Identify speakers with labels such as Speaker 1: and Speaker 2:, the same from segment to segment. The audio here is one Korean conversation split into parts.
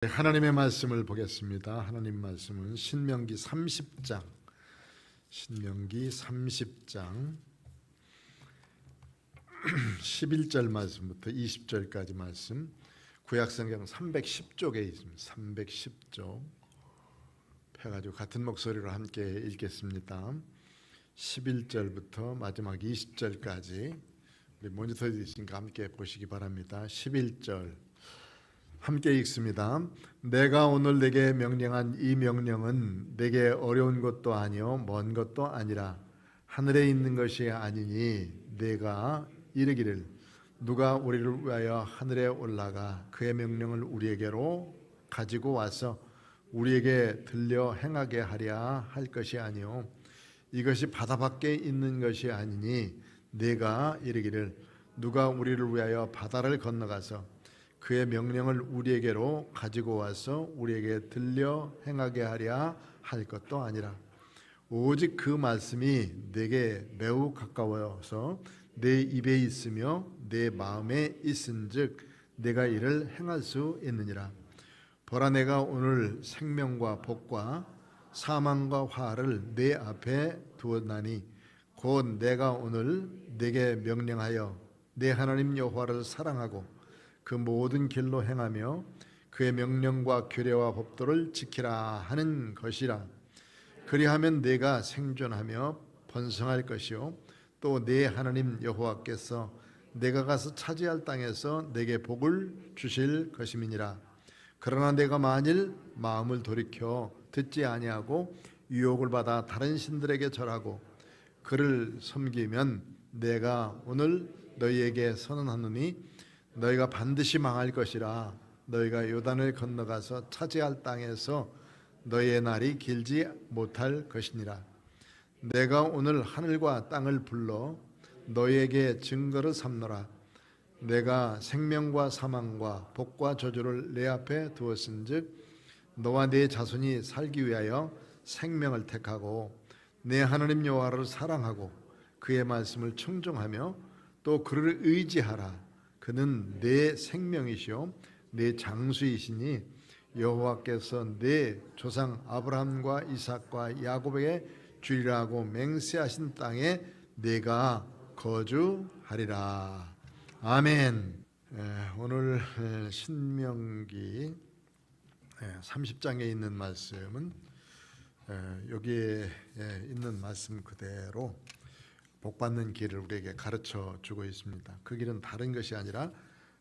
Speaker 1: 하나님의 말씀을 보겠습니다. 하나님 말씀은 신명기 30장 11절 말씀부터 20절까지 말씀, 구약성경 310쪽에 있습니다. 310쪽 펴가지고 같은 목소리로 함께 읽겠습니다. 11절부터 마지막 20절까지 우리 모니터에 있으니까 함께 보시기 바랍니다. 11절 함께 읽습니다. 내가 오늘 내게 명령한 이 명령은 내게 어려운 것도 아니요 먼 것도 아니라 하늘에 있는 것이 아니니 내가 이르기를 누가 우리를 위하여 하늘에 올라가 그의 명령을 우리에게로 가지고 와서 우리에게 들려 행하게 하랴 할 것이 아니요 이것이 바다 밖에 있는 것이 아니니 내가 이르기를 누가 우리를 위하여 바다를 건너가서 그의 명령을 우리에게로 가지고 와서 우리에게 들려 행하게 하랴 할 것도 아니라 오직 그 말씀이 내게 매우 가까워서 내 입에 있으며 내 마음에 있은즉 내가 이를 행할 수 있느니라. 보라, 내가 오늘 생명과 복과 사망과 화를 내 앞에 두었나니 곧 내가 오늘 내게 명령하여 내 하나님 여호와를 사랑하고 그 모든 길로 행하며 그의 명령과 규례와 법도를 지키라 하는 것이라. 그리하면 내가 생존하며 번성할 것이요 또 내 하나님 여호와께서 내가 가서 차지할 땅에서 내게 복을 주실 것임이니라. 그러나 내가 만일 마음을 돌이켜 듣지 아니하고 유혹을 받아 다른 신들에게 절하고 그를 섬기면 내가 오늘 너희에게 선언하노니 너희가 반드시 망할 것이라. 너희가 요단을 건너가서 차지할 땅에서 너희의 날이 길지 못할 것이니라. 내가 오늘 하늘과 땅을 불러 너희에게 증거를 삼노라. 내가 생명과 사망과 복과 저주를 내 앞에 두었은즉 너와 네 자손이 살기 위하여 생명을 택하고 내 하나님 여호와를 사랑하고 그의 말씀을 청종하며 또 그를 의지하라. 그는 내 생명이시요 내 장수이시니 여호와께서 내 조상 아브라함과 이삭과 야곱에게 주리라고 맹세하신 땅에 내가 거주하리라. 아멘. 오늘 신명기 30장에 있는 말씀은 여기에 있는 말씀 그대로 복받는 길을 우리에게 가르쳐 주고 있습니다. 그 길은 다른 것이 아니라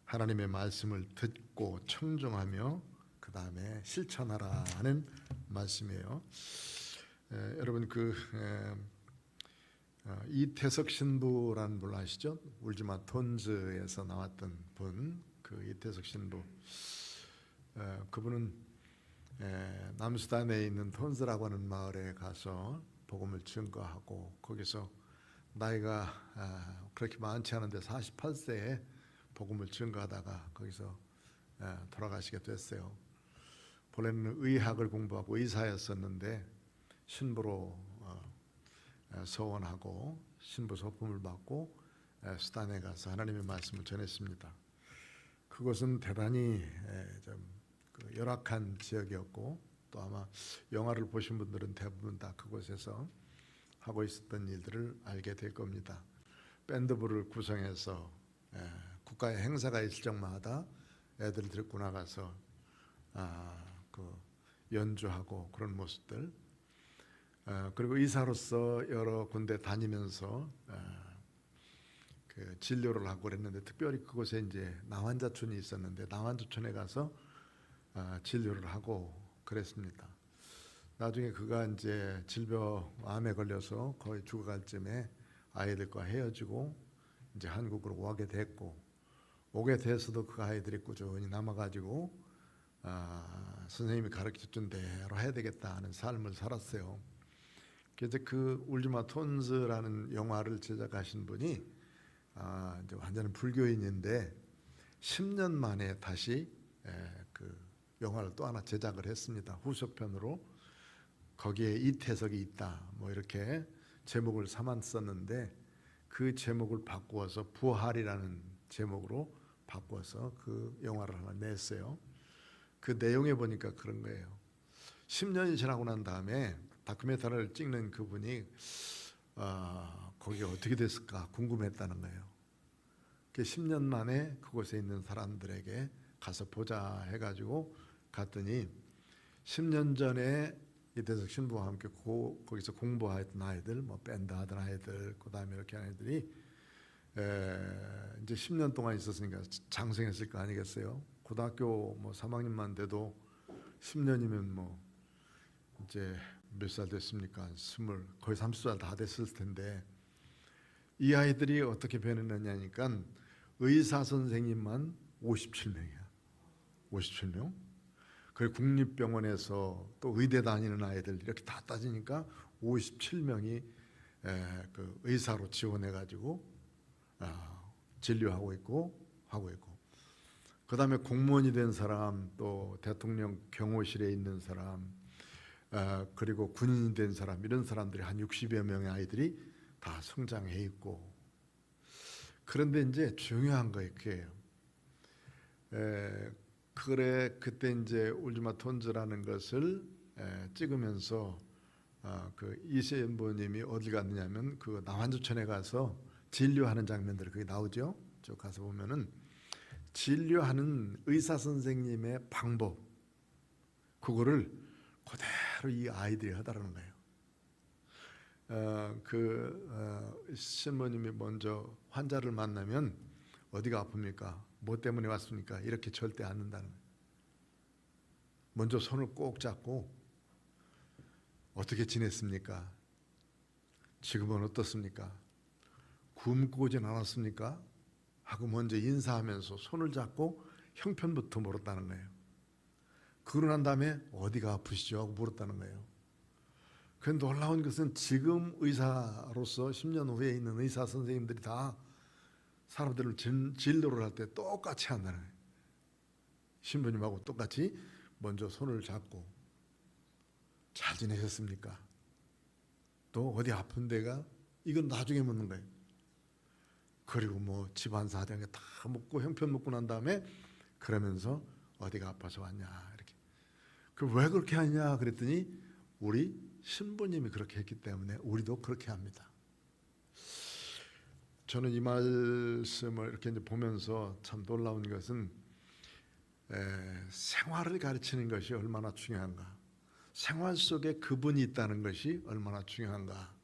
Speaker 1: 하나님의 말씀을 듣고 청종하며 그 다음에 실천하라 하는 말씀이에요. 여러분 이태석 신부라는 분 아시죠? 울지마 톤즈에서 나왔던 분, 그 이태석 신부. 그분은 남수단에 있는 톤즈라고 하는 마을에 가서 복음을 증거하고 거기서 나이가 그렇게 많지 않은데 48세에 복음을 증거하다가 거기서 돌아가시게 됐어요. 본래는 의학을 공부하고 의사였었는데 신부로 서원하고 신부 소품을 받고 수단에 가서 하나님의 말씀을 전했습니다. 그곳은 대단히 좀 열악한 지역이었고 또 아마 영화를 보신 분들은 대부분 다 그곳에서 하고 있었던 일들을 알게 될 겁니다. 밴드부를 구성해서 국가의 행사가 있을 적마다 애들 데리고 나가서 연주하고 그런 모습들. 그리고 의사로서 여러 군데 다니면서 그 진료를 하고 그랬는데 특별히 그곳에 이제 나환자촌이 있었는데 나환자촌에 가서 진료를 하고 그랬습니다. 나중에 그가 이제 암에 걸려서 거의 죽어갈 쯤에 아이들과 헤어지고 이제 한국으로 오게 됐고 오게 돼서도 그 아이들이 꾸준히 남아가지고 선생님이 가르쳐준 대로 해야 되겠다 하는 삶을 살았어요. 그래서 그 울지마 톤즈라는 영화를 제작하신 분이 이제 완전히 불교인인데 10년 만에 다시 그 영화를 또 하나 제작을 했습니다. 후속편으로. 거기에 이태석이 있다 뭐 이렇게 제목을 삼았었는데 그 제목을 바꾸어서 부활이라는 제목으로 바꿔서 그 영화를 하나 냈어요. 그 내용에 보니까 그런 거예요. 10년이 지나고 난 다음에 다큐멘터리를 찍는 그분이 거기가 어떻게 됐을까 궁금했다는 거예요. 그 10년 만에 그곳에 있는 사람들에게 가서 보자 해가지고 갔더니 10년 전에 이대석 신부와 함께 거기서 공부하던 아이들, 뭐 밴드 하던 아이들, 그 다음에 이렇게 하는 아이들이 이제 10년 동안 있었으니까 장성했을 거 아니겠어요? 고등학교 뭐 3학년만 돼도 10년이면 뭐 이제 몇 살 됐습니까? 거의 30살 다 됐을 텐데 이 아이들이 어떻게 변했느냐니까 의사 선생님만 57명이야. 57명. 그 국립병원에서 또 의대 다니는 아이들 이렇게 다 따지니까 57명이 그 의사로 지원해가지고 진료하고 있고 하고 있고. 그다음에 공무원이 된 사람, 또 대통령 경호실에 있는 사람, 그리고 군인이 된 사람, 이런 사람들이 한 60여 명의 아이들이 다 성장해 있고. 그런데 이제 중요한 거 그게요. 그때 이제 울지마 톤즈라는 것을 찍으면서 그 이세연보님이 어디 갔느냐면 그 남한주천에 가서 진료하는 장면들이 거기 나오죠. 쭉 가서 보면은 진료하는 의사 선생님의 방법, 그거를 그대로 이 아이들이 하더라는 거예요. 신부님이 먼저 환자를 만나면 어디가 아픕니까? 뭐 때문에 왔습니까? 이렇게 절대 안 한다는 거예요. 먼저 손을 꼭 잡고 어떻게 지냈습니까? 지금은 어떻습니까? 굶고 오진 않았습니까? 하고 먼저 인사하면서 손을 잡고 형편부터 물었다는 거예요. 그러고 난 다음에 어디가 아프시죠? 하고 물었다는 거예요. 그 놀라운 것은 지금 의사로서 10년 후에 있는 의사 선생님들이 다 사람들을 진료를 할 때 똑같이 한다는 거예요. 신부님하고 똑같이 먼저 손을 잡고 잘 지내셨습니까? 또 어디 아픈 데가? 이건 나중에 묻는 거예요. 그리고 뭐 집안 사정에 다 묻고 형편 묻고 난 다음에 그러면서 어디가 아파서 왔냐 이렇게. 그 왜 그렇게 하냐 그랬더니 우리 신부님이 그렇게 했기 때문에 우리도 그렇게 합니다. 저는 이 말씀을 이렇게 이제 보면서 참 놀라운 것은 생활을 가르치는 것이 얼마나 중요한가, 생활 속에 그분이 있다는 것이 얼마나 중요한가.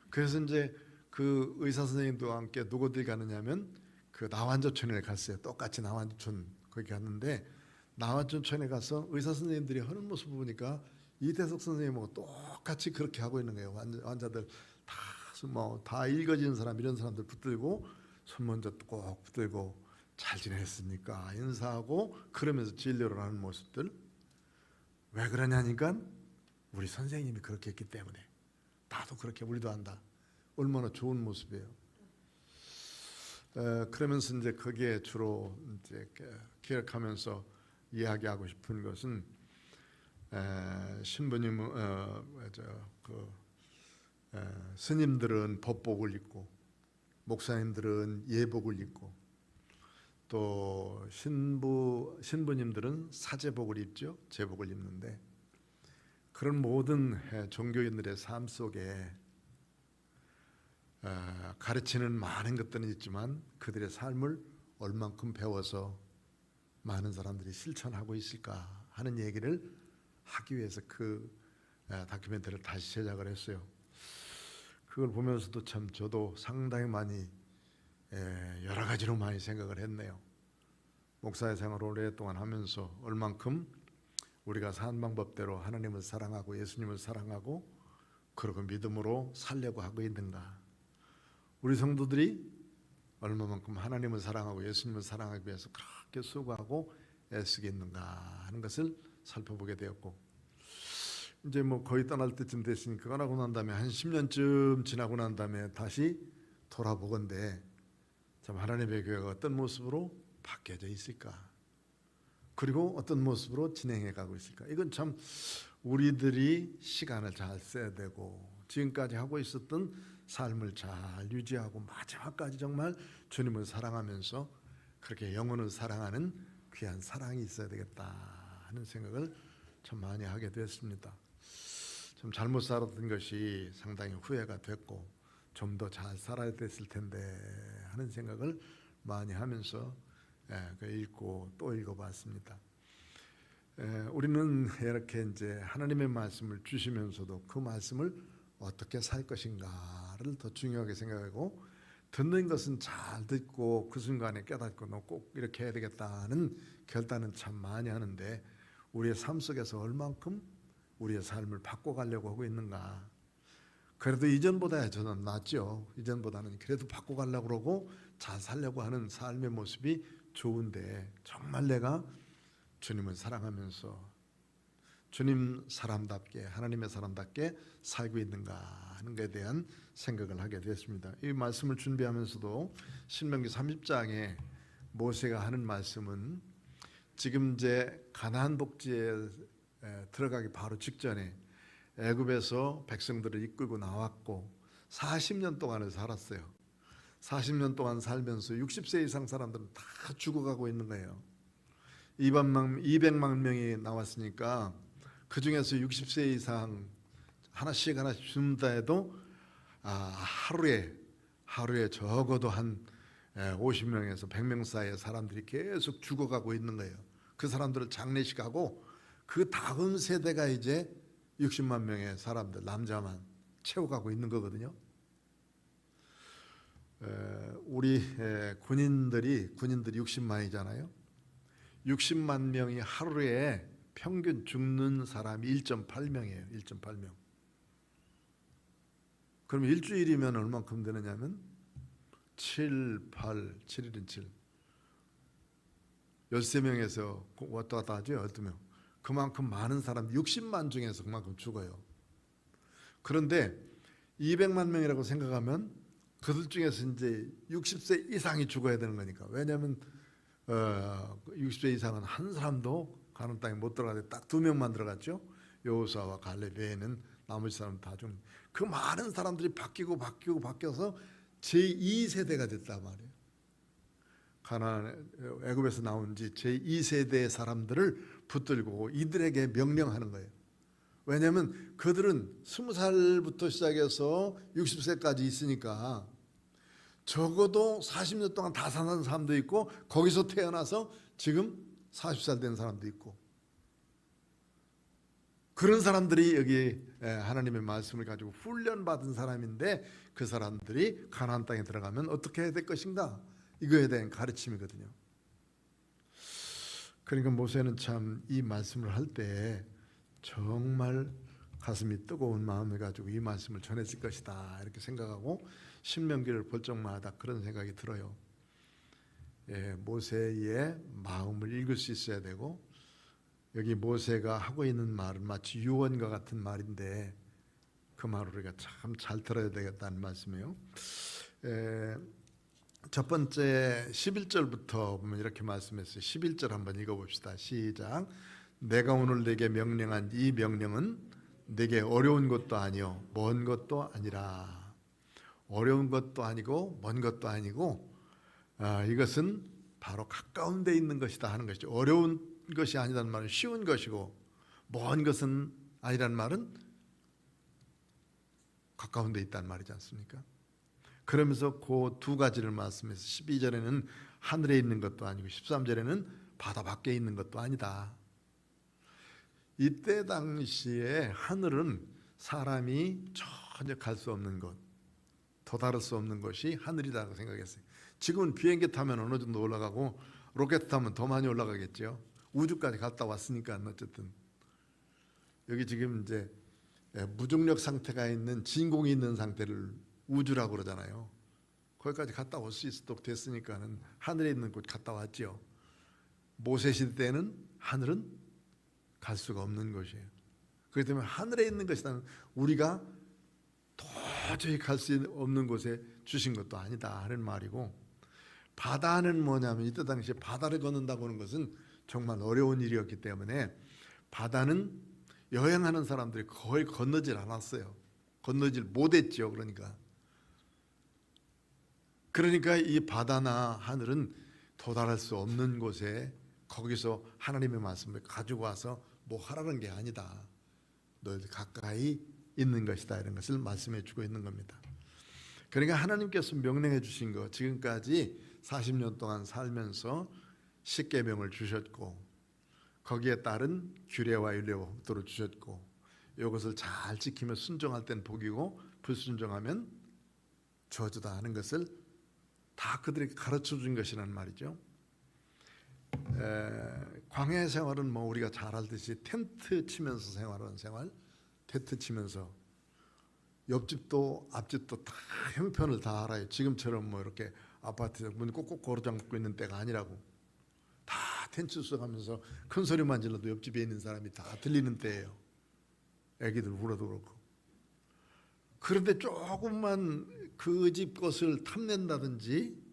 Speaker 1: 그래서 이제 그 의사 선생님과 함께 누구들이 가느냐면 그 나완저촌에 갔어요. 똑같이 나완저촌 거기 갔는데 나완저촌에 가서 의사 선생님들이 하는 모습을 보니까 이대석 선생님하고 똑같이 그렇게 하고 있는 거예요. 환자들 다 읽어지는 사람, 이런 사람들 붙들고 손 먼저 꼭 붙들고 잘 지냈습니까? 인사하고 그러면서 진료를 하는 모습들. 왜 그러냐니까 우리 선생님이 그렇게 했기 때문에 나도 그렇게 우리도 한다. 얼마나 좋은 모습이에요. 그러면서 이제 거기에 주로 이제 기억하면서 이야기하고 싶은 것은 신부님 스님들은 법복을 입고 목사님들은 예복을 입고 또 신부님들은 사제복을 입죠. 제복을 입는데 그런 모든 종교인들의 삶 속에 가르치는 많은 것들은 있지만 그들의 삶을 얼만큼 배워서 많은 사람들이 실천하고 있을까 하는 얘기를 하기 위해서 그 다큐멘터리를 다시 제작을 했어요. 그걸 보면서도 참 저도 상당히 많이 여러 가지로 많이 생각을 했네요. 목사의 생활을 오랫동안 하면서 얼만큼 우리가 산 방법대로 하나님을 사랑하고 예수님을 사랑하고 그리고 믿음으로 살려고 하고 있는가. 우리 성도들이 얼마만큼 하나님을 사랑하고 예수님을 사랑하기 위해서 그렇게 수고하고 애쓰겠는가 하는 것을 살펴보게 되었고, 이제 뭐 거의 떠날 때쯤 됐으니까 떠나고 난 다음에 한 10년쯤 지나고 난 다음에 다시 돌아보건대 참 하나님의 교회가 어떤 모습으로 바뀌어져 있을까, 그리고 어떤 모습으로 진행해 가고 있을까. 이건 참 우리들이 시간을 잘 써야 되고 지금까지 하고 있었던 삶을 잘 유지하고 마지막까지 정말 주님을 사랑하면서 그렇게 영혼을 사랑하는 귀한 사랑이 있어야 되겠다 하는 생각을 참 많이 하게 됐습니다. 좀 잘못 살았던 것이 상당히 후회가 됐고 좀 더 잘 살아야 됐을 텐데 하는 생각을 많이 하면서 읽고 또 읽어봤습니다. 우리는 이렇게 이제 하나님의 말씀을 주시면서도 그 말씀을 어떻게 살 것인가를 더 중요하게 생각하고, 듣는 것은 잘 듣고 그 순간에 깨닫고 너 꼭 이렇게 해야 되겠다는 결단은 참 많이 하는데 우리의 삶 속에서 얼만큼 우리의 삶을 바꿔가려고 하고 있는가. 그래도 이전보다 저는 낫죠. 이전보다는 그래도 바꿔가려고 그러고 잘 살려고 하는 삶의 모습이 좋은데, 정말 내가 주님을 사랑하면서 주님 사람답게, 하나님의 사람답게 살고 있는가 하는 것에 대한 생각을 하게 됐습니다. 이 말씀을 준비하면서도 신명기 30장에 모세가 하는 말씀은 지금 이제 가나안 복지에 들어가기 바로 직전에 애굽에서 백성들을 이끌고 나왔고 40년 동안을 살았어요. 40년 동안 살면서 60세 이상 사람들은 다 죽어가고 있는 거예요. 200만 명이 나왔으니까 그 중에서 60세 이상 하나씩 죽는다 해도 하루에 적어도 한 50명에서 100명 사이의 사람들이 계속 죽어가고 있는 거예요. 그 사람들을 장례식하고 그 다음 세대가 이제 60만 명의 사람들, 남자만 채워가고 있는 거거든요. 우리 군인들이 60만이잖아요. 60만 명이 하루에 평균 죽는 사람이 1.8명이에요. 1.8명. 그럼 일주일이면 얼마큼 되느냐면 7일은 7. 13명에서 왔다 갔다 하죠. 12명. 그만큼 많은 사람, 60만 중에서 그만큼 죽어요. 그런데 200만 명이라고 생각하면 그들 중에서 이제 60세 이상이 죽어야 되는 거니까. 왜냐하면 60세 이상은 한 사람도 가나안 땅에 못 들어가는데 딱 2명만 들어갔죠. 여호수아와 갈렙 외에는 나머지 사람 다 죽는. 그 많은 사람들이 바뀌어서 제2세대가 됐단 말이에요. 가나안 애굽에서 나온 지 제2세대의 사람들을 붙들고 이들에게 명령하는 거예요. 왜냐하면 그들은 20살부터 시작해서 60세까지 있으니까 적어도 40년 동안 다 사는 사람도 있고 거기서 태어나서 지금 40살 된 사람도 있고, 그런 사람들이 여기 하나님의 말씀을 가지고 훈련받은 사람인데 그 사람들이 가나안 땅에 들어가면 어떻게 해야 될 것인가, 이거에 대한 가르침이거든요. 그러니까 모세는 참 이 말씀을 할 때 정말 가슴이 뜨거운 마음을 가지고 이 말씀을 전했을 것이다 이렇게 생각하고 신명기를 볼 적마다 그런 생각이 들어요. 모세의 마음을 읽을 수 있어야 되고, 여기 모세가 하고 있는 말은 마치 유언과 같은 말인데 그 말을 우리가 참 잘 들어야 되겠다는 말씀이에요. 첫 번째 11절부터 보면 이렇게 말씀했어요. 11절 한번 읽어봅시다. 시작. 내가 오늘 내게 명령한 이 명령은 내게 어려운 것도 아니요 먼 것도 아니라. 어려운 것도 아니고 먼 것도 아니고 이것은 바로 가까운 데 있는 것이다 하는 것이죠. 어려운 것이 아니라는 말은 쉬운 것이고, 먼 것은 아니라는 말은 가까운 데 있다는 말이지 않습니까? 그러면서 그 두 가지를 말씀해서 12절에는 하늘에 있는 것도 아니고 13절에는 바다 밖에 있는 것도 아니다. 이때 당시에 하늘은 사람이 전혀 갈 수 없는 것, 도달할 수 없는 것이 하늘이라고 생각했어요. 지금은 비행기 타면 어느 정도 올라가고 로켓 타면 더 많이 올라가겠죠. 우주까지 갔다 왔으니까. 어쨌든 여기 지금 이제 무重력 상태가 있는 진공이 있는 상태를 우주라고 그러잖아요. 거기까지 갔다 올 수 있도록 됐으니까는 하늘에 있는 곳 갔다 왔죠. 모세 시대 때는 하늘은 갈 수가 없는 것이에요. 그렇기 때문에 하늘에 있는 것이라는, 우리가 도저히 갈 수 없는 곳에 주신 것도 아니다 하는 말이고, 바다는 뭐냐면 이때 당시에 바다를 건넌다고 하는 것은 정말 어려운 일이었기 때문에 바다는 여행하는 사람들이 거의 건너질 않았어요. 건너질 못했죠. 그러니까 이 바다나 하늘은 도달할 수 없는 곳에 거기서 하나님의 말씀을 가지고 와서 뭐 하라는 게 아니다. 너희들 가까이 있는 것이다. 이런 것을 말씀해 주고 있는 겁니다. 그러니까 하나님께서 명령해 주신 거, 지금까지 40년 동안 살면서 십계명을 주셨고 거기에 따른 규례와 율례와 법도를 주셨고 이것을 잘 지키며 순종할 땐 복이고 불순종하면 저주다 하는 것을 다 그들에게 가르쳐 준 것이란 말이죠. 광야 생활은 뭐 우리가 잘 알듯이 텐트 치면서 생활하는 생활, 텐트 치면서 옆집도 앞집도 다 형편을 다 알아요. 지금처럼 뭐 이렇게 아파트 문 꼭꼭 걸어 잠고 있는 때가 아니라고. 다 텐트 써가면서 큰 소리만 질러도 옆집에 있는 사람이 다 들리는 때예요. 애기들 울어도 그렇고. 그런데 조금만 그 집 것을 탐낸다든지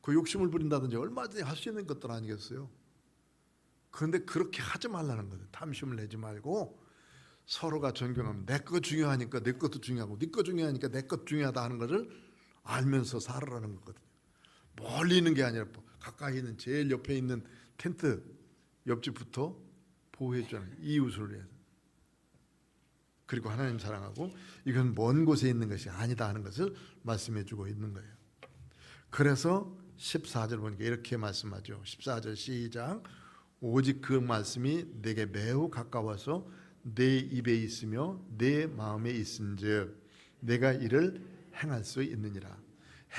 Speaker 1: 그 욕심을 부린다든지 얼마든지 할 수 있는 것들 아니겠어요? 그런데 그렇게 하지 말라는 거예요. 탐심을 내지 말고 서로가 존경하면 내 거 중요하니까 내 것도 중요하고 네 거 중요하니까 내 것 중요하다 하는 것을 알면서 살아라는 거거든요. 멀리 있는 게 아니라 가까이 있는 제일 옆에 있는 텐트 옆집부터 보호해 주는 이웃을 위해서. 그리고 하나님 사랑하고 이건 먼 곳에 있는 것이 아니다 하는 것을 말씀해 주고 있는 거예요. 그래서 14절 보니까 이렇게 말씀하죠. 14절 시작. 오직 그 말씀이 내게 매우 가까워서 내 입에 있으며 내 마음에 있은즉 내가 이를 행할 수 있느니라.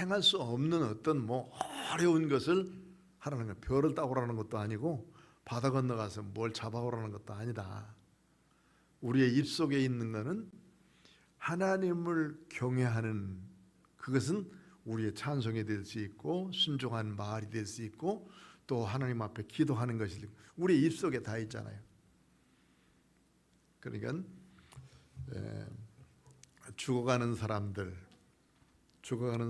Speaker 1: 행할 수 없는 어떤 뭐 어려운 것을 하라는 거예요. 별을 따오라는 것도 아니고 바다 건너가서 뭘 잡아오라는 것도 아니다. 우리의 입속에 있는 것은 하나님을 경외하는, 그것은 우리의 찬송이 될 수 있고 순종한 말이 될 수 있고 또 하나님 앞에 기도하는 것이 우리 입속에 다 있잖아요. 그러니까 죽어가는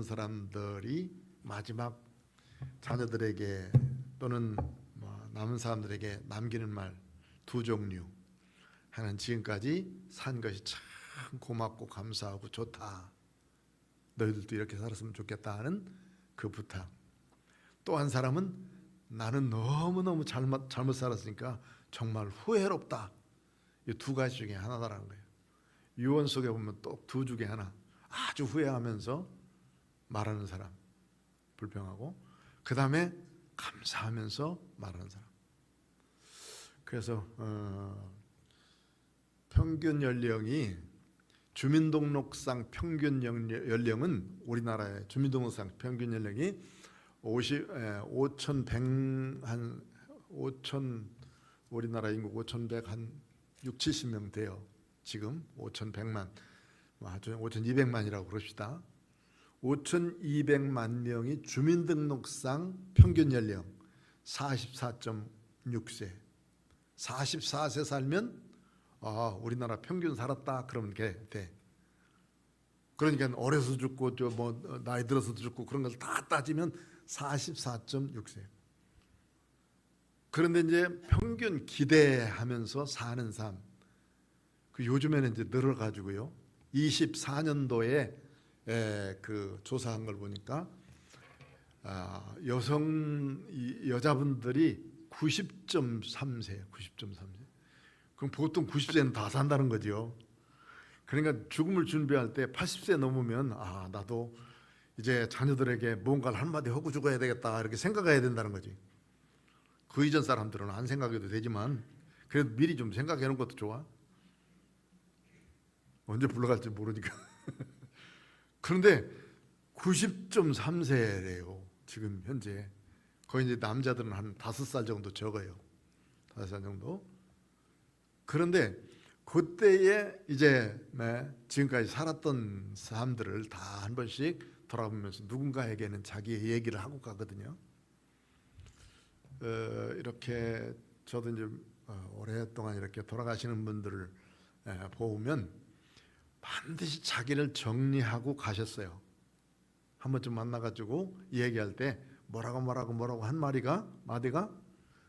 Speaker 1: 사람들이 마지막 자녀들에게 또는 남은 사람들에게 남기는 말 두 종류. 하나는 지금까지 산 것이 참 고맙고 감사하고 좋다. 너희들도 이렇게 살았으면 좋겠다 하는 그 부탁. 또 한 사람은 나는 너무너무 잘못 살았으니까 정말 후회롭다. 이 두 가지 중에 하나다라는 거예요. 유언 속에 보면 또 두 중에 하나. 아주 후회하면서 말하는 사람, 불평하고, 그 다음에 감사하면서 말하는 사람. 그래서 평균 연령이 주민등록상 평균 연령은 우리나라의 주민등록상 평균 연령이 5,100 우리나라 인구 5,100 한 6, 70명 돼요. 지금 5,100만, 5,200만이라고 그럽시다. 5,200만 명이 주민등록상 평균 연령 44.6세. 44세 살면 우리나라 평균 살았다 그러면 돼. 그러니까 어려서 죽고 나이 들어서도 죽고 그런 걸 다 따지면 44.6세. 그런데 이제 평균 기대하면서 사는 삶, 그 요즘에는 이제 늘어가지고요. 24년도에 그 조사한 걸 보니까 여자분들이 90.3세, 90.3세. 그럼 보통 90세는 다 산다는 거죠. 그러니까 죽음을 준비할 때 80세 넘으면 나도 이제 자녀들에게 뭔가를 한마디 하고 죽어야 되겠다 이렇게 생각해야 된다는 거지. 그 이전 사람들은 안 생각해도 되지만 그래도 미리 좀 생각해 놓은 것도 좋아. 언제 불러갈지 모르니까. 그런데 90.3세래요. 지금 현재. 거의 이제 남자들은 한 5살 정도 적어요. 5살 정도. 그런데 그때에 이제 지금까지 살았던 사람들을 다 한 번씩 돌아보면서 누군가에게는 자기의 얘기를 하고 가거든요. 이렇게 저도 이제 오랫동안 이렇게 돌아가시는 분들을 보면 반드시 자기를 정리하고 가셨어요. 한 번쯤 만나가지고 얘기할 때 뭐라고 한 마디가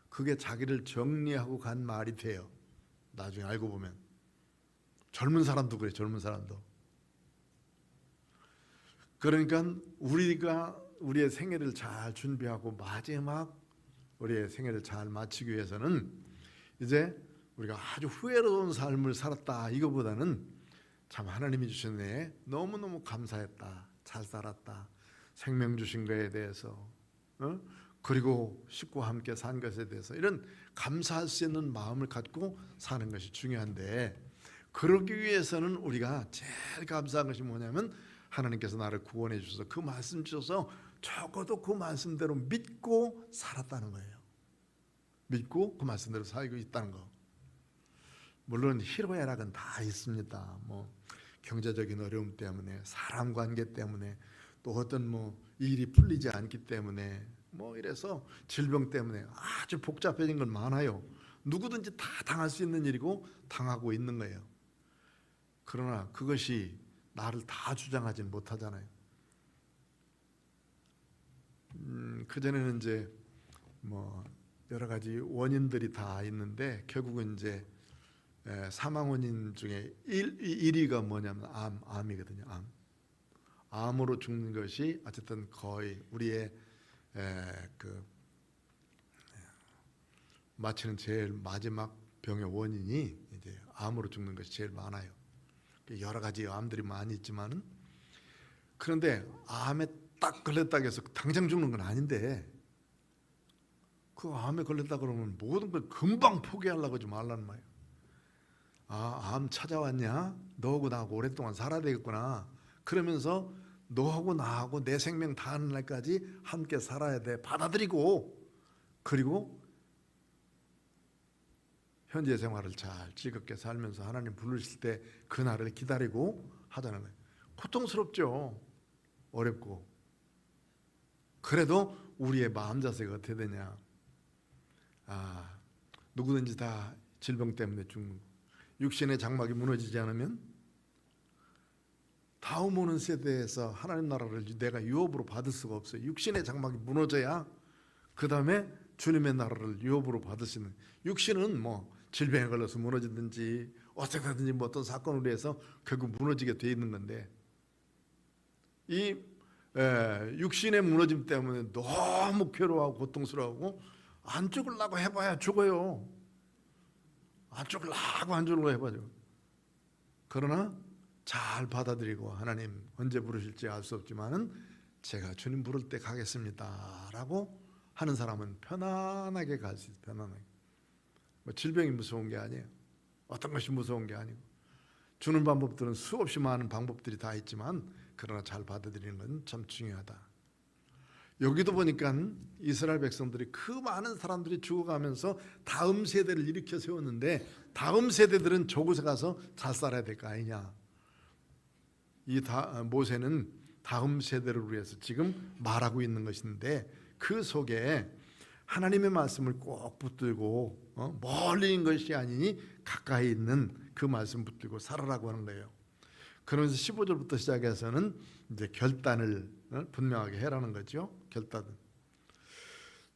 Speaker 1: 그게 자기를 정리하고 간 말이 돼요. 나중에 알고 보면 젊은 사람도 그래. 젊은 사람도. 그러니까 우리가 우리의 생애를 잘 준비하고 마지막 우리의 생애를 잘 마치기 위해서는 이제 우리가 아주 후회로운 삶을 살았다 이거보다는 참 하나님이 주신 애 너무너무 감사했다, 잘 살았다, 생명 주신 거에 대해서 그리고 식구와 함께 산 것에 대해서 이런 감사할 수 있는 마음을 갖고 사는 것이 중요한데, 그러기 위해서는 우리가 제일 감사한 것이 뭐냐면 하나님께서 나를 구원해 주셔서 그 말씀 주셔서 적어도 그 말씀대로 믿고 살았다는 거예요. 믿고 그 말씀대로 살고 있다는 거. 물론 희로애락은 다 있습니다. 뭐 경제적인 어려움 때문에, 사람 관계 때문에, 또 어떤 일이 풀리지 않기 때문에, 이래서 질병 때문에 아주 복잡해진 건 많아요. 누구든지 다 당할 수 있는 일이고 당하고 있는 거예요. 그러나 그것이 나를 다 주장하진 못하잖아요. 그전에는 이제 여러 가지 원인들이 다 있는데 결국은 이제 사망 원인 중에 1위가 뭐냐면 암이거든요. 암으로 죽는 것이 어쨌든 거의 우리의 마치는 제일 마지막 병의 원인이 이제 암으로 죽는 것이 제일 많아요. 여러 가지 암들이 많이 있지만은, 그런데 암에 딱 걸렸다고 해서 당장 죽는 건 아닌데, 그 암에 걸렸다 그러면 모든 걸 금방 포기하려고 하지 말라는 말이에요. 암 찾아왔냐? 너하고 나하고 오랫동안 살아야 되겠구나. 그러면서 너하고 나하고 내 생명 다하는 날까지 함께 살아야 돼. 받아들이고, 그리고 현재 생활을 잘 즐겁게 살면서 하나님 부르실 때 그날을 기다리고 하자는 거예요. 고통스럽죠. 어렵고. 그래도 우리의 마음 자세가 어떻게 되냐? 누구든지 다 질병 때문에 죽는 거. 육신의 장막이 무너지지 않으면 다음 오는 세대에서 하나님 나라를 내가 유업으로 받을 수가 없어요. 육신의 장막이 무너져야 그 다음에 주님의 나라를 유업으로 받을 수 있는. 육신은 질병에 걸려서 무너지든지 어떻게든지 어떤 사건으로 해서 결국 무너지게 돼 있는 건데, 이 육신의 무너짐 때문에 너무 괴로워하고 고통스러워하고 안 죽으려고 해봐야 죽어요. 안 죽으려고 해봐요. 그러나 잘 받아들이고, 하나님 언제 부르실지 알 수 없지만은 제가 주님 부를 때 가겠습니다 라고 하는 사람은 편안하게 갈 수 있어요. 편안하게. 질병이 무서운 게 아니에요. 어떤 것이 무서운 게 아니고, 주는 방법들은 수없이 많은 방법들이 다 있지만 그러나 잘 받아들이는 건 참 중요하다. 여기도 보니까 이스라엘 백성들이 그 많은 사람들이 죽어가면서 다음 세대를 일으켜 세웠는데, 다음 세대들은 저곳에 가서 잘 살아야 될 거 아니냐. 모세는 다음 세대를 위해서 지금 말하고 있는 것인데, 그 속에 하나님의 말씀을 꼭 붙들고 멀리 있는 것이 아니니 가까이 있는 그 말씀 붙들고 살아라고 하는 거예요. 그러면서 15절부터 시작해서는 이제 결단을 분명하게 해라는 거죠. 결단.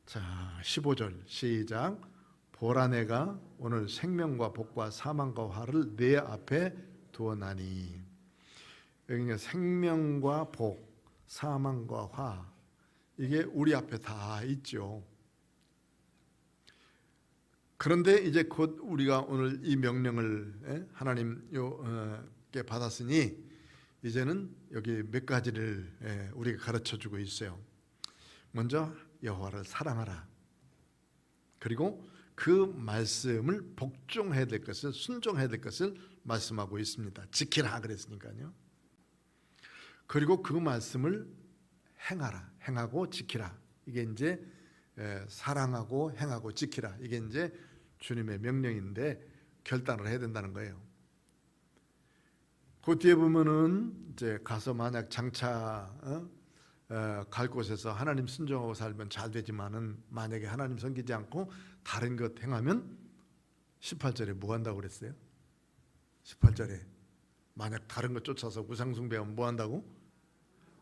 Speaker 1: 자, 15절 시작. 보라, 내가 오늘 생명과 복과 사망과 화를 내 앞에 두었나니. 여기 생명과 복, 사망과 화, 이게 우리 앞에 다 있죠. 그런데 이제 곧 우리가 오늘 이 명령을 하나님께 받았으니 이제는 여기 몇 가지를 우리가 가르쳐주고 있어요. 먼저 여호와를 사랑하라. 그리고 그 말씀을 복종해야 될 것을, 순종해야 될 것을 말씀하고 있습니다. 지키라 그랬으니까요. 그리고 그 말씀을 행하라. 행하고 지키라. 이게 이제 사랑하고 행하고 지키라. 이게 이제 주님의 명령인데 결단을 해야 된다는 거예요. 그 뒤에 보면은 이제 가서 만약 장차 갈 곳에서 하나님 순종하고 살면 잘 되지만은 만약에 하나님 섬기지 않고 다른 것 행하면 18절에 뭐 한다고 그랬어요? 18절에 만약 다른 것 쫓아서 우상 숭배하면 뭐 한다고?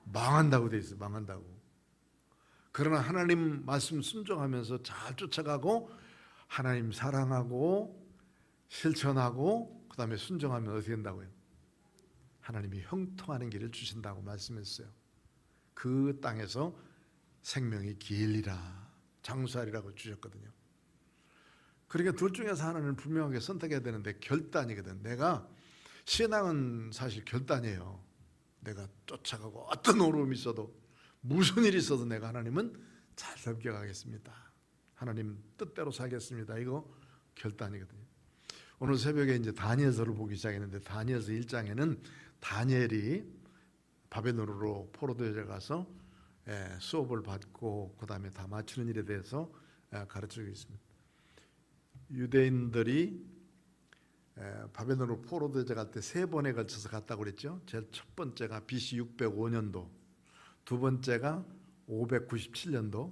Speaker 1: 망한다고 돼 있어요. 망한다고. 그러나 하나님 말씀 순종하면서 잘 쫓아가고 하나님 사랑하고 실천하고 그 다음에 순종하면 어떻게 된다고요? 하나님이 형통하는 길을 주신다고 말씀했어요. 그 땅에서 생명이 길리라. 장수하리라고 주셨거든요. 그러니까 둘 중에서 하나는 분명하게 선택해야 되는데 결단이거든. 내가 신앙은 사실 결단이에요. 내가 쫓아가고 어떤 어려움이 있어도 무슨 일이 있어도 내가 하나님은 잘 섬겨가겠습니다. 하나님 뜻대로 살겠습니다. 이거 결단이거든요. 오늘 새벽에 이제 다니엘서를 보기 시작했는데 다니엘서 1장에는 다니엘이 바벨론으로 포로되어 가서 수업을 받고 그 다음에 다 맞추는 일에 대해서 가르치고 있습니다. 유대인들이 바벨론으로 포로되어 갈 때 세 번에 걸쳐서 갔다고 그랬죠. 제일 첫 번째가 BC 605년도, 두 번째가 597년도,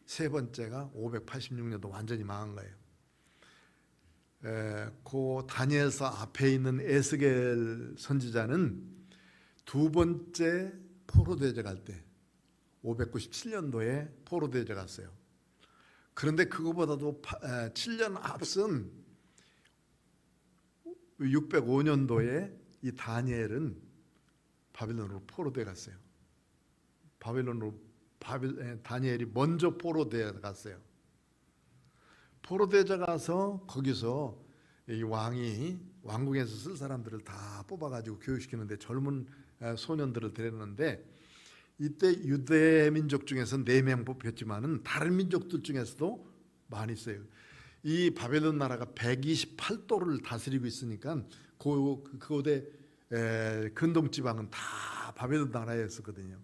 Speaker 1: 세 번째가 586년도 완전히 망한 거예요. 그 다니엘서 앞에 있는 에스겔 선지자는 두 번째 포로되어 갈 때 597년도에 포로되어 갔어요. 그런데 그거보다도 7년 앞선 605년도에 이 다니엘은 바벨론으로 포로되어 갔어요. 다니엘이 먼저 포로되어 갔어요. 포로되어 가서 거기서 이 왕이 왕궁에서 쓸 사람들을 다 뽑아가지고 교육시키는데 젊은 소년들을 데렸는데 이때 유대 민족 중에서 4명 뽑혔지만은 다른 민족들 중에서도 많이 있어요. 이 바벨론 나라가 128도를 다스리고 있으니까 그곳의 근동 지방은 다 바벨론 나라였었거든요.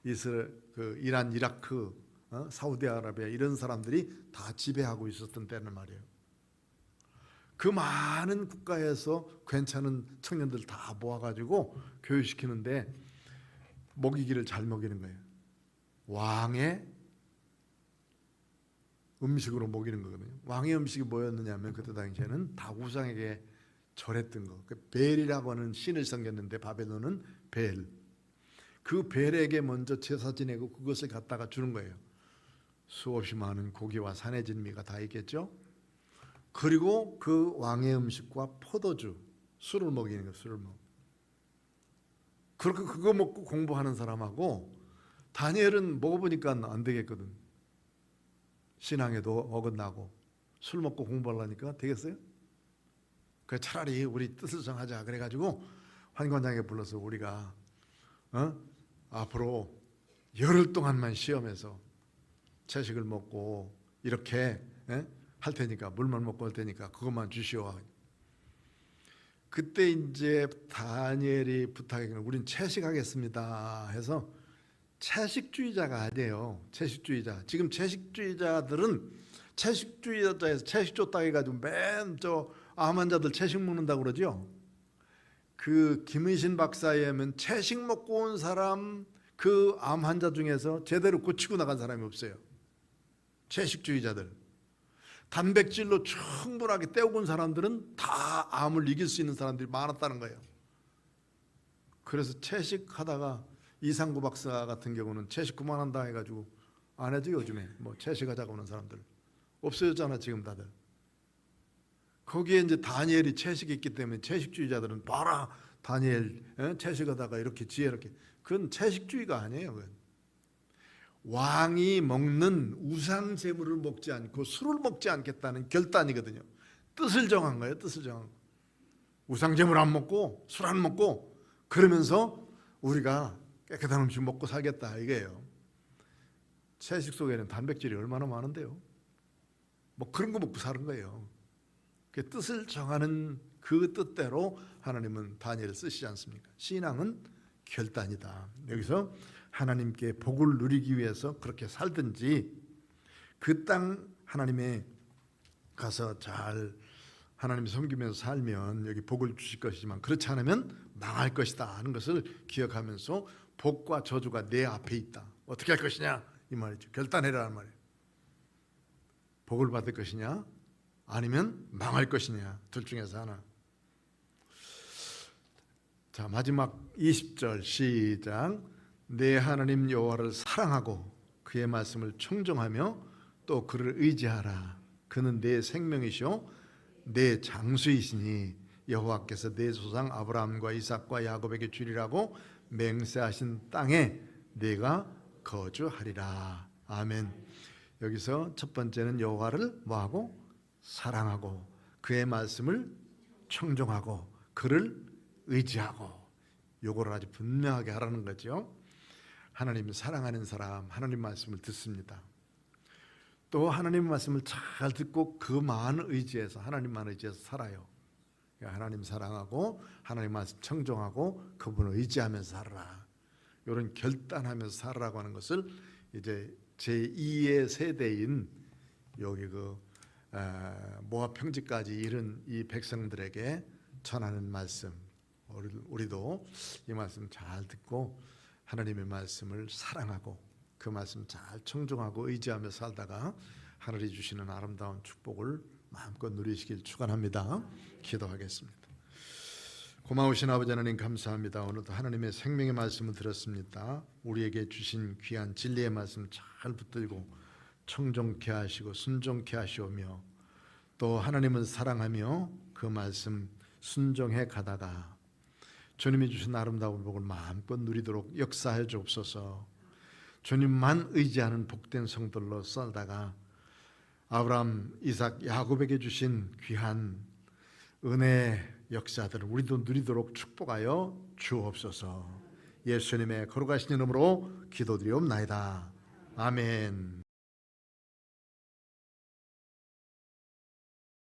Speaker 1: 이란, 이라크, 사우디아라비아 이런 사람들이 다 지배하고 있었던 때는 말이에요. 그 많은 국가에서 괜찮은 청년들 다 모아가지고 교육시키는데 먹이기를 잘 먹이는 거예요. 왕의 음식으로 먹이는 거거든요. 왕의 음식이 뭐였느냐면 그때 당시에는 다 우상에게 절했던 거. 벨이라고 하는 신을 섬겼는데 바벨론은 벨. 그 벨에게 먼저 제사 지내고 그것을 갖다가 주는 거예요. 수없이 많은 고기와 산의 진미가 다 있겠죠. 그리고 그 왕의 음식과 포도주, 술을 먹이는 거예요. 술을 먹. 그렇게 그거 먹고 공부하는 사람하고 다니엘은 먹어보니까 안 되겠거든. 신앙에도 어긋나고 술 먹고 공부하려니까 되겠어요? 그 차라리 우리 뜻을 정하자 그래가지고 환관장에 불러서 우리가 앞으로 열흘 동안만 시험해서 채식을 먹고 이렇게 할 테니까 물만 먹고 할 테니까 그것만 주시오. 그때 이제 다니엘이 부탁하기는 우린 채식하겠습니다 해서 채식주의자가 아니에요. 채식주의자. 지금 채식주의자들은 채식주의자에서 채식 줬다 해가지고 맨 암 환자들 채식 먹는다고 그러죠. 그 김의신 박사에 하면 채식 먹고 온 사람 그 암 환자 중에서 제대로 고치고 나간 사람이 없어요. 채식주의자들. 단백질로 충분하게 때우고 온 사람들은 다 암을 이길 수 있는 사람들이 많았다는 거예요. 그래서 채식하다가 이상구 박사 같은 경우는 채식 그만한다 해가지고 안 하죠. 요즘에 뭐 채식하자고 하는 사람들 없어졌잖아 지금 다들. 거기에 이제 다니엘이 채식이 있기 때문에 채식주의자들은 봐라 다니엘 채식하다가 이렇게 지혜롭게. 그건 채식주의가 아니에요. 그건. 왕이 먹는 우상 제물을 먹지 않고 술을 먹지 않겠다는 결단이거든요. 뜻을 정한 거예요. 뜻을 정한 거. 우상 제물 안 먹고 술 안 먹고 그러면서 우리가 깨끗한 음식 먹고 살겠다 이게요. 채식 속에는 단백질이 얼마나 많은데요. 뭐 그런 거 먹고 사는 거예요. 그 뜻을 정하는 그 뜻대로 하나님은 다니엘을 쓰시지 않습니까? 신앙은 결단이다. 여기서 하나님께 복을 누리기 위해서 그렇게 살든지 그 땅 하나님의 가서 잘 하나님 섬기면서 살면 여기 복을 주실 것이지만 그렇지 않으면 망할 것이다 하는 것을 기억하면서 복과 저주가 내 앞에 있다. 어떻게 할 것이냐 이 말이죠. 결단해라는 말이에요. 복을 받을 것이냐 아니면 망할 것이냐 둘 중에서 하나. 자 마지막 20절 시작. 내 하나님 여호와를 사랑하고 그의 말씀을 청종하며 또 그를 의지하라. 그는 내 생명이시오 내 장수이시니 여호와께서 내 조상 아브라함과 이삭과 야곱에게 주리라고 맹세하신 땅에 내가 거주하리라. 아멘. 여기서 첫 번째는 여호와를 뭐하고? 사랑하고 그의 말씀을 청종하고 그를 의지하고, 요거를 아주 분명하게 하라는 거죠. 하나님 사랑하는 사람 하나님 말씀을 듣습니다. 또 하나님 말씀을 잘 듣고 그만 의지해서, 하나님만 의지해서 살아요. 하나님 사랑하고 하나님 말씀 청종하고 그분을 의지하면서 살아라. 이런 결단하면서 살아라고 하는 것을 이제 제2의 세대인 여기 모압 평지까지 이른 이 백성들에게 전하는 말씀. 우리도 이 말씀 잘 듣고 하나님의 말씀을 사랑하고 그 말씀 잘 청종하고 의지하며 살다가 하늘이 주시는 아름다운 축복을 마음껏 누리시길 축원합니다. 기도하겠습니다. 고마우신 아버지 하나님 감사합니다. 오늘도 하나님의 생명의 말씀을 들었습니다. 우리에게 주신 귀한 진리의 말씀 잘 붙들고 청종케 하시고 순종케 하시오며, 또 하나님은 사랑하며 그 말씀 순종해 가다가 주님이 주신 아름다운 복을 마음껏 누리도록 역사해 주옵소서. 주님만 의지하는 복된 성들로 살다가 아브라함, 이삭, 야곱에게 주신 귀한 은혜 역사들을 우리도 누리도록 축복하여 주옵소서. 예수님의 거룩하신 이름으로 기도드리옵나이다. 아멘.